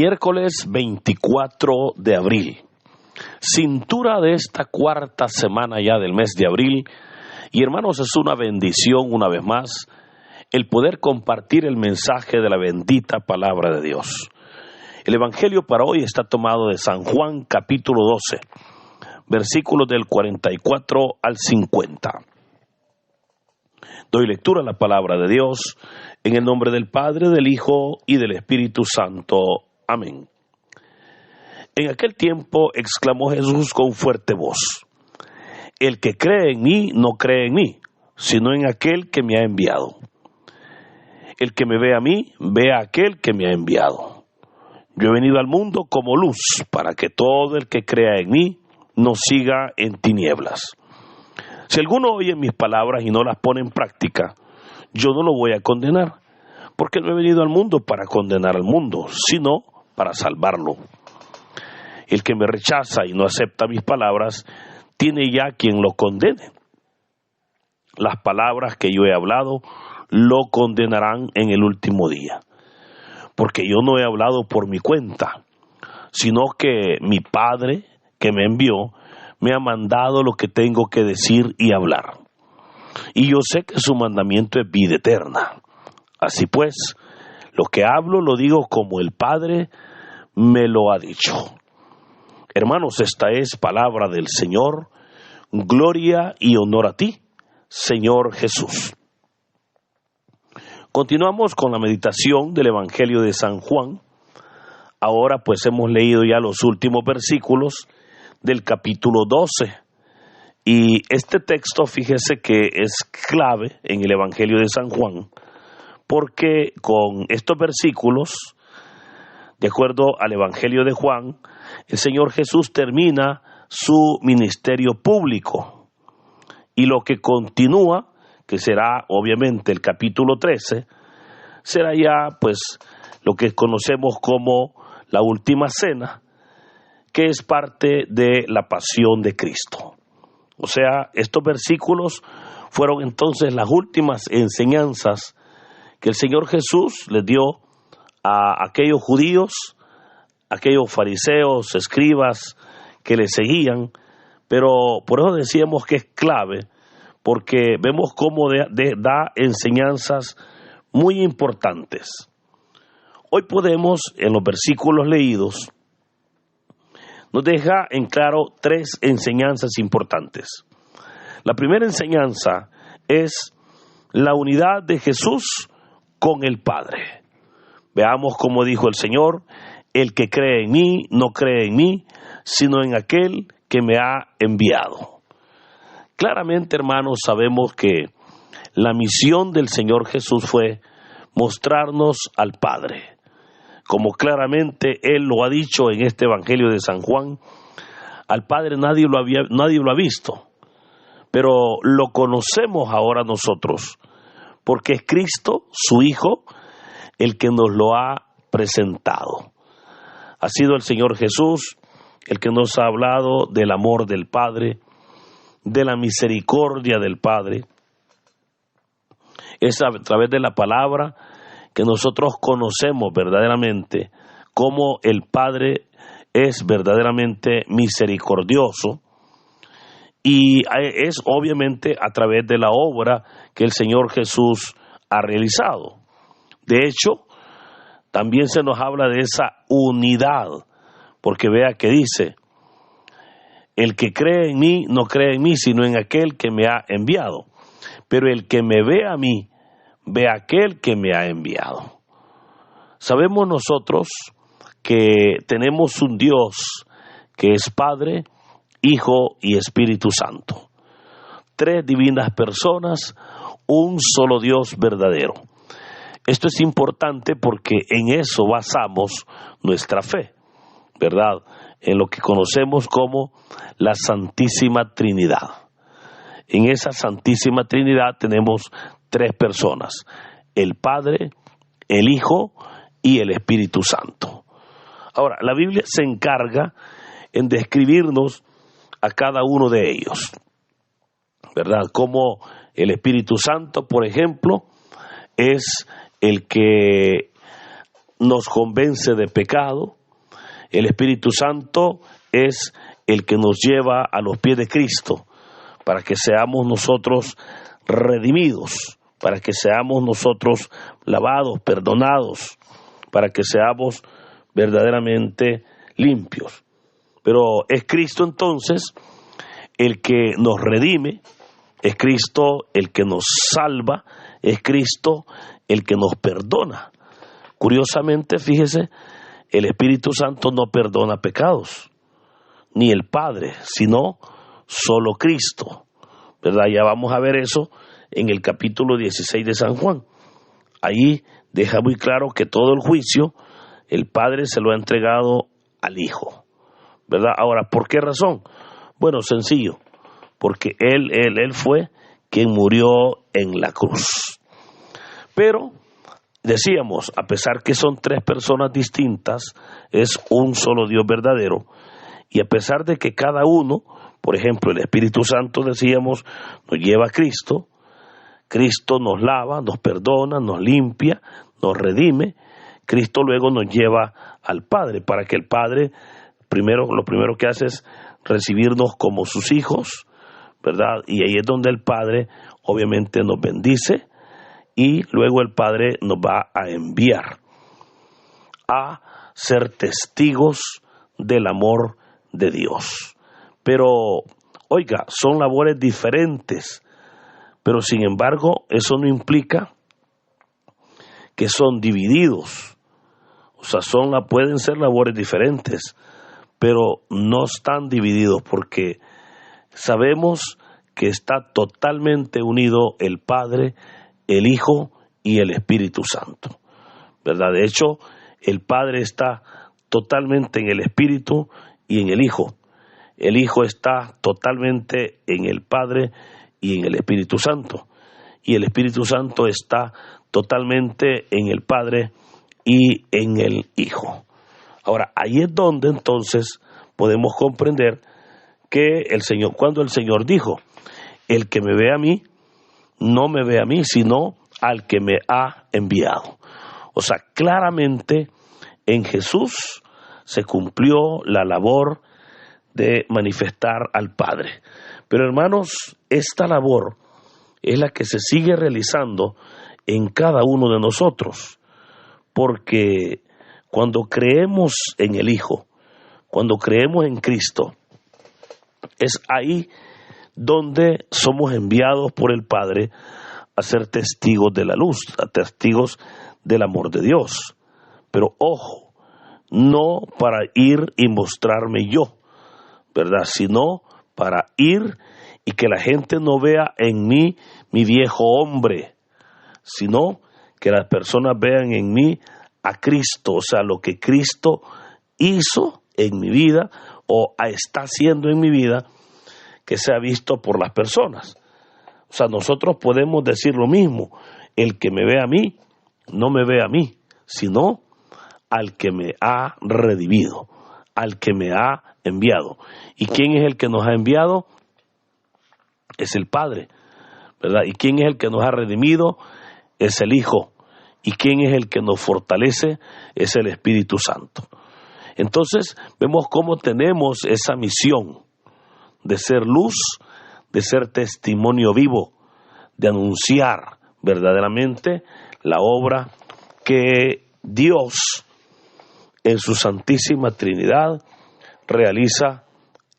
Miércoles 24 de abril, cintura de esta cuarta semana ya del mes de abril. Y hermanos, es una bendición una vez más el poder compartir el mensaje de la bendita palabra de Dios. El evangelio para hoy está tomado de San Juan capítulo 12, versículos del 44 al 50. Doy lectura a la palabra de Dios en el nombre del Padre, del Hijo y del Espíritu Santo. Amén. En aquel tiempo exclamó Jesús con fuerte voz: el que cree en mí no cree en mí, sino en aquel que me ha enviado. El que me ve a mí, ve a aquel que me ha enviado. Yo he venido al mundo como luz, para que todo el que crea en mí no siga en tinieblas. Si alguno oye mis palabras y no las pone en práctica, yo no lo voy a condenar, porque no he venido al mundo para condenar al mundo, sino para salvarlo. El que me rechaza y no acepta mis palabras, tiene ya quien lo condene. Las palabras que yo he hablado lo condenarán en el último día, porque yo no he hablado por mi cuenta, sino que mi Padre que me envió me ha mandado lo que tengo que decir y hablar. Y yo sé que su mandamiento es vida eterna. Así pues, lo que hablo lo digo como el Padre me lo ha dicho. Hermanos, esta es palabra del Señor. Gloria y honor a ti, Señor Jesús. Continuamos con la meditación del Evangelio de San Juan. Ahora pues hemos leído ya los últimos versículos del capítulo 12. Y este texto, fíjese que es clave en el Evangelio de San Juan, porque con estos versículos, de acuerdo al Evangelio de Juan, el Señor Jesús termina su ministerio público. Y lo que continúa, que será obviamente el capítulo 13, será ya pues lo que conocemos como la última cena, que es parte de la pasión de Cristo. O sea, estos versículos fueron entonces las últimas enseñanzas que el Señor Jesús les dio a aquellos judíos, aquellos fariseos, escribas que le seguían. Pero por eso decíamos que es clave, porque vemos cómo da enseñanzas muy importantes. Hoy podemos, en los versículos leídos, nos deja en claro tres enseñanzas importantes. La primera enseñanza es la unidad de Jesús con el Padre. Veamos cómo dijo el Señor: el que cree en mí no cree en mí, sino en aquel que me ha enviado. Claramente, hermanos, sabemos que la misión del Señor Jesús fue mostrarnos al Padre. Como claramente Él lo ha dicho en este Evangelio de San Juan, al Padre nadie lo ha visto, pero lo conocemos ahora nosotros, porque es Cristo, su Hijo, el que nos lo ha presentado. Ha sido el Señor Jesús el que nos ha hablado del amor del Padre, de la misericordia del Padre. Es a través de la palabra que nosotros conocemos verdaderamente cómo el Padre es verdaderamente misericordioso, y es obviamente a través de la obra que el Señor Jesús ha realizado. De hecho, también se nos habla de esa unidad, porque vea que dice: el que cree en mí no cree en mí, sino en aquel que me ha enviado. Pero el que me ve a mí, ve a aquel que me ha enviado. Sabemos nosotros que tenemos un Dios que es Padre, Hijo y Espíritu Santo. Tres divinas personas, un solo Dios verdadero. Esto es importante porque en eso basamos nuestra fe, ¿verdad? En lo que conocemos como la Santísima Trinidad. En esa Santísima Trinidad tenemos tres personas: el Padre, el Hijo y el Espíritu Santo. Ahora, la Biblia se encarga en describirnos a cada uno de ellos, ¿verdad? Como el Espíritu Santo, por ejemplo, es el que nos convence de pecado. El Espíritu Santo es el que nos lleva a los pies de Cristo para que seamos nosotros redimidos, para que seamos nosotros lavados, perdonados, para que seamos verdaderamente limpios. Pero es Cristo entonces el que nos redime, es Cristo el que nos salva, es Cristo el que nos perdona. Curiosamente, fíjese, el Espíritu Santo no perdona pecados, ni el Padre, sino solo Cristo, ¿verdad? Ya vamos a ver eso en el capítulo 16 de San Juan. Ahí deja muy claro que todo el juicio el Padre se lo ha entregado al Hijo, ¿verdad? Ahora, ¿por qué razón? Bueno, sencillo, porque Él fue quien murió en la cruz. Pero, decíamos, a pesar que son tres personas distintas, es un solo Dios verdadero, y a pesar de que cada uno, por ejemplo, el Espíritu Santo, decíamos, nos lleva a Cristo, Cristo nos lava, nos perdona, nos limpia, nos redime, Cristo luego nos lleva al Padre, para que el Padre, lo primero que hace es recibirnos como sus hijos, ¿verdad? Y ahí es donde el Padre obviamente nos bendice, y luego el Padre nos va a enviar a ser testigos del amor de Dios. Pero, oiga, son labores diferentes, pero sin embargo, eso no implica que son divididos. O sea, pueden ser labores diferentes, pero no están divididos porque sabemos que está totalmente unido el Padre, el Hijo y el Espíritu Santo, ¿verdad? De hecho, el Padre está totalmente en el Espíritu y en el Hijo. El Hijo está totalmente en el Padre y en el Espíritu Santo. Y el Espíritu Santo está totalmente en el Padre y en el Hijo. Ahora, ahí es donde entonces podemos comprender que cuando el Señor dijo, el que me ve a mí, no me ve a mí, sino al que me ha enviado. O sea, claramente en Jesús se cumplió la labor de manifestar al Padre. Pero hermanos, esta labor es la que se sigue realizando en cada uno de nosotros, porque cuando creemos en el Hijo, cuando creemos en Cristo, es ahí donde somos enviados por el Padre a ser testigos de la luz, a testigos del amor de Dios. Pero ojo, no para ir y mostrarme yo, ¿verdad? Sino para ir y que la gente no vea en mí mi viejo hombre, sino que las personas vean en mí a Cristo, o sea, lo que Cristo hizo en mi vida o está haciendo en mi vida, que sea visto por las personas. O sea, nosotros podemos decir lo mismo, el que me ve a mí, no me ve a mí, sino al que me ha redimido, al que me ha enviado. ¿Y quién es el que nos ha enviado? Es el Padre, ¿verdad? ¿Y quién es el que nos ha redimido? Es el Hijo. ¿Y quién es el que nos fortalece? Es el Espíritu Santo. Entonces, vemos cómo tenemos esa misión de ser luz, de ser testimonio vivo, de anunciar verdaderamente la obra que Dios en su Santísima Trinidad realiza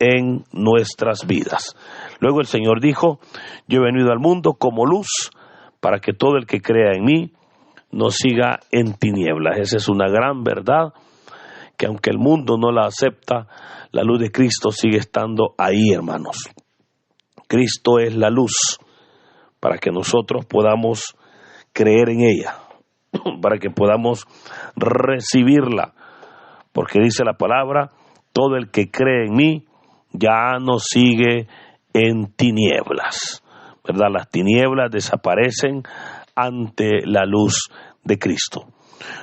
en nuestras vidas. Luego el Señor dijo, yo he venido al mundo como luz para que todo el que crea en mí no siga en tinieblas. Esa es una gran verdad que aunque el mundo no la acepta, la luz de Cristo sigue estando ahí, hermanos. Cristo es la luz para que nosotros podamos creer en ella, para que podamos recibirla, porque dice la palabra, todo el que cree en mí ya no sigue en tinieblas, ¿verdad? Las tinieblas desaparecen ante la luz de Cristo.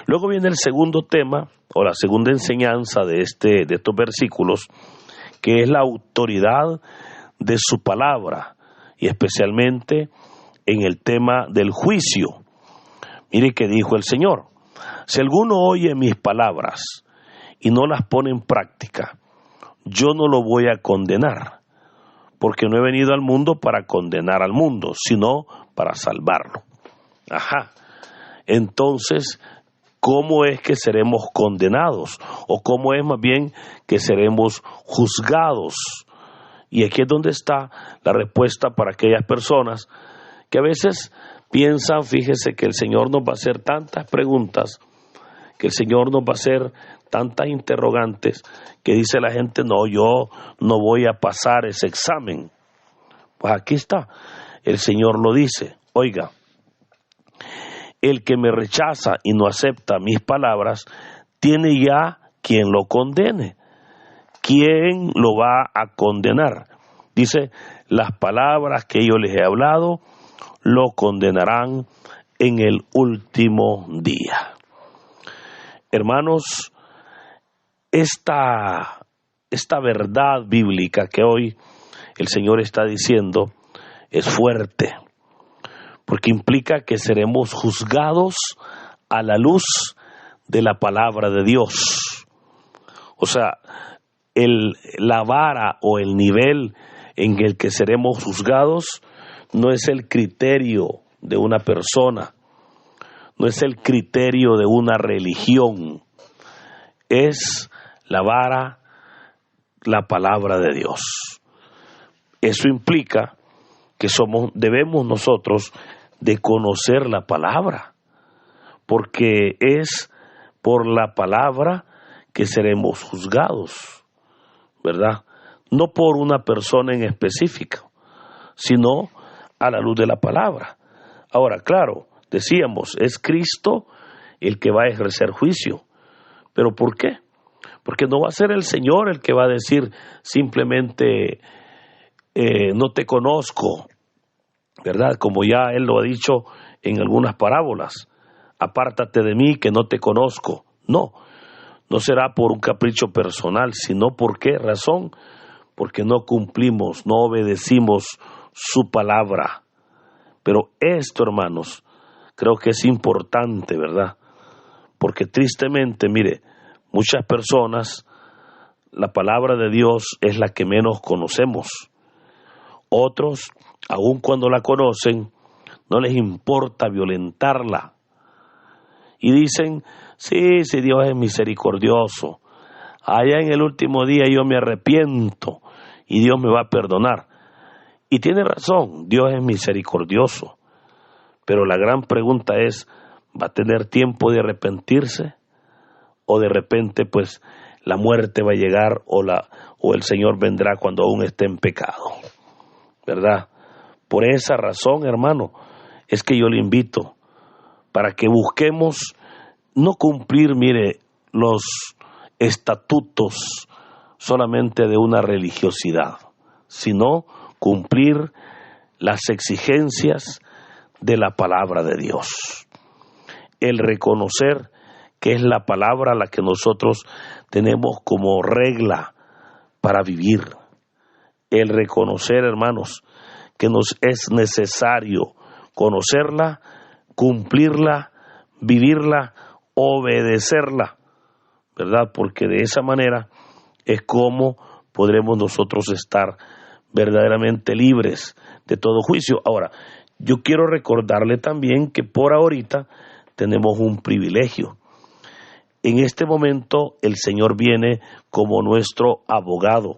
Luego viene el segundo tema, o la segunda enseñanza de estos versículos, que es la autoridad de su palabra, y especialmente en el tema del juicio. Mire que dijo el Señor, Si alguno oye mis palabras y no las pone en práctica, yo no lo voy a condenar, porque no he venido al mundo para condenar al mundo, sino para salvarlo. Ajá. Entonces, ¿cómo es que seremos condenados? ¿O cómo es más bien que seremos juzgados? Y aquí es donde está la respuesta para aquellas personas que a veces piensan, fíjese, que el Señor nos va a hacer tantas preguntas, que el Señor nos va a hacer tantas interrogantes, que dice la gente, no, yo no voy a pasar ese examen. Pues aquí está, el Señor lo dice, oiga, el que me rechaza y no acepta mis palabras, tiene ya quien lo condene. ¿Quién lo va a condenar? Dice, las palabras que yo les he hablado, lo condenarán en el último día. Hermanos, esta verdad bíblica que hoy el Señor está diciendo es fuerte, porque implica que seremos juzgados a la luz de la palabra de Dios. O sea, la vara o el nivel en el que seremos juzgados no es el criterio de una persona, no es el criterio de una religión, es la vara, la palabra de Dios. Eso implica que debemos nosotros de conocer la palabra, porque es por la palabra que seremos juzgados, ¿verdad? No por una persona en específico, sino a la luz de la palabra. Ahora, claro, decíamos, es Cristo el que va a ejercer juicio. ¿Pero por qué? Porque no va a ser el Señor el que va a decir simplemente, no te conozco, ¿verdad? Como ya Él lo ha dicho en algunas parábolas, apártate de mí que no te conozco. No, no será por un capricho personal, sino ¿por qué razón? Porque no cumplimos, no obedecimos su palabra. Pero esto, hermanos, creo que es importante, ¿verdad? Porque tristemente, mire, muchas personas, la palabra de Dios es la que menos conocemos. Otros, aun cuando la conocen, no les importa violentarla. Y dicen, sí, Dios es misericordioso. Allá en el último día yo me arrepiento y Dios me va a perdonar. Y tiene razón, Dios es misericordioso. Pero la gran pregunta es, ¿va a tener tiempo de arrepentirse? ¿O de repente pues la muerte va a llegar o el Señor vendrá cuando aún esté en pecado? ¿Verdad? Por esa razón, hermano, es que yo le invito para que busquemos no cumplir, mire, los estatutos solamente de una religiosidad, sino cumplir las exigencias de la palabra de Dios. El reconocer que es la palabra la que nosotros tenemos como regla para vivir. El reconocer, hermanos, que nos es necesario conocerla, cumplirla, vivirla, obedecerla, ¿verdad? Porque de esa manera es como podremos nosotros estar verdaderamente libres de todo juicio. Ahora, yo quiero recordarle también que por ahorita tenemos un privilegio. En este momento el Señor viene como nuestro abogado.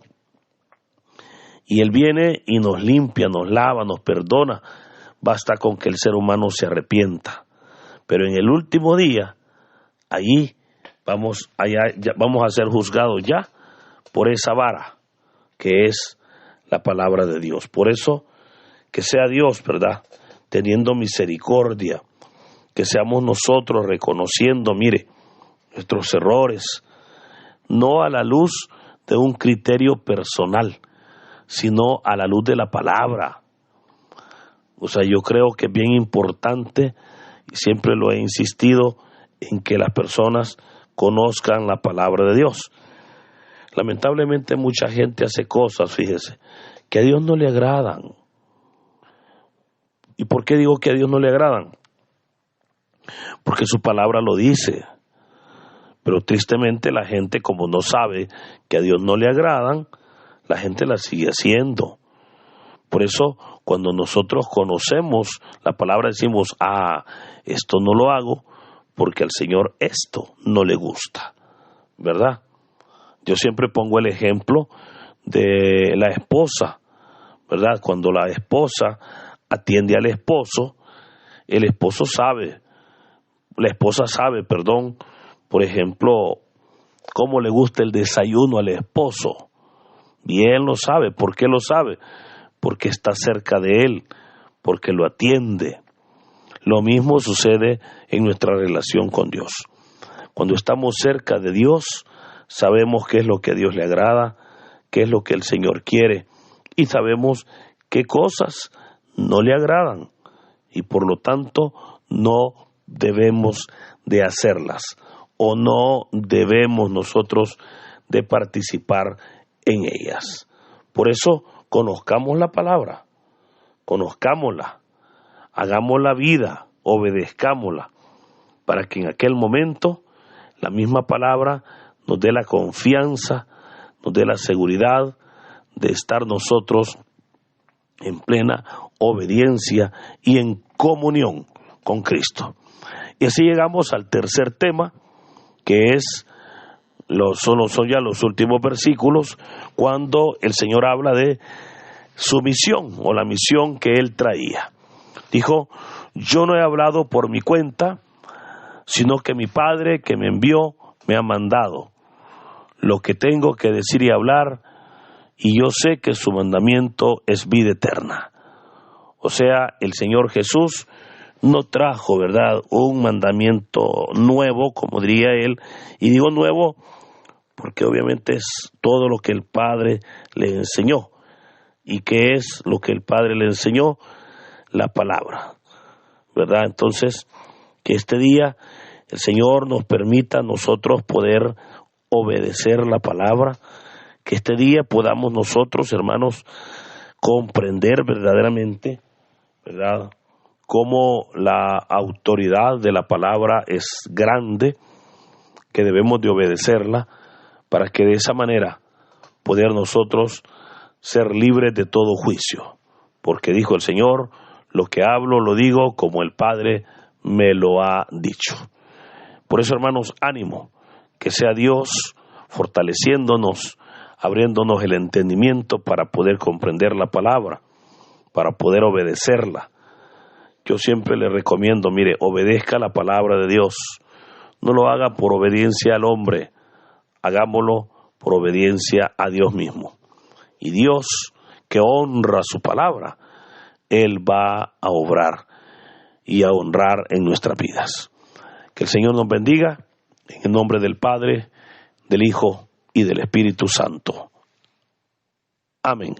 Y Él viene y nos limpia, nos lava, nos perdona. Basta con que el ser humano se arrepienta. Pero en el último día, allí vamos a ser juzgados ya por esa vara que es la palabra de Dios. Por eso, que sea Dios, ¿verdad?, teniendo misericordia, que seamos nosotros reconociendo, mire, nuestros errores, no a la luz de un criterio personal, sino a la luz de la palabra. O sea, yo creo que es bien importante, y siempre lo he insistido, en que las personas conozcan la palabra de Dios. Lamentablemente mucha gente hace cosas, fíjese, que a Dios no le agradan. ¿Y por qué digo que a Dios no le agradan? porque su palabra lo dice. Pero tristemente la gente, como no sabe que a Dios no le agradan, la gente la sigue haciendo. Por eso, cuando nosotros conocemos la palabra, decimos, esto no lo hago porque al Señor esto no le gusta, ¿verdad? Yo siempre pongo el ejemplo de la esposa, ¿verdad? Cuando la esposa atiende al esposo, el esposo sabe, la esposa sabe, por ejemplo, cómo le gusta el desayuno al esposo. Bien lo sabe. ¿Por qué lo sabe? Porque está cerca de él, porque lo atiende. Lo mismo sucede en nuestra relación con Dios. Cuando estamos cerca de Dios, sabemos qué es lo que a Dios le agrada, qué es lo que el Señor quiere, y sabemos qué cosas no le agradan, y por lo tanto no debemos de hacerlas, o no debemos nosotros de participar en ellas. Por eso, conozcamos la palabra, conozcámosla, hagamos la vida, obedezcámosla, para que en aquel momento la misma palabra nos dé la confianza, nos dé la seguridad de estar nosotros en plena obediencia y en comunión con Cristo. Y así llegamos al tercer tema, que son ya los últimos versículos, cuando el Señor habla de su misión o la misión que Él traía. Dijo, yo no he hablado por mi cuenta, sino que mi Padre que me envió me ha mandado lo que tengo que decir y hablar, y yo sé que su mandamiento es vida eterna. O sea, el Señor Jesús no trajo, ¿verdad?, un mandamiento nuevo, como diría Él, y digo nuevo porque obviamente es todo lo que el Padre le enseñó. ¿Y qué es lo que el Padre le enseñó? La palabra, ¿verdad? Entonces, que este día el Señor nos permita a nosotros poder obedecer la palabra, que este día podamos nosotros, hermanos, comprender verdaderamente, ¿verdad?, cómo la autoridad de la palabra es grande, que debemos de obedecerla, para que de esa manera poder nosotros ser libres de todo juicio. Porque dijo el Señor, lo que hablo lo digo como el Padre me lo ha dicho. Por eso, hermanos, ánimo, que sea Dios fortaleciéndonos, abriéndonos el entendimiento para poder comprender la palabra, para poder obedecerla. Yo siempre le recomiendo, mire, obedezca la palabra de Dios. No lo haga por obediencia al hombre, hagámoslo por obediencia a Dios mismo. Y Dios, que honra su palabra, Él va a obrar y a honrar en nuestras vidas. Que el Señor nos bendiga, en el nombre del Padre, del Hijo y del Espíritu Santo. Amén.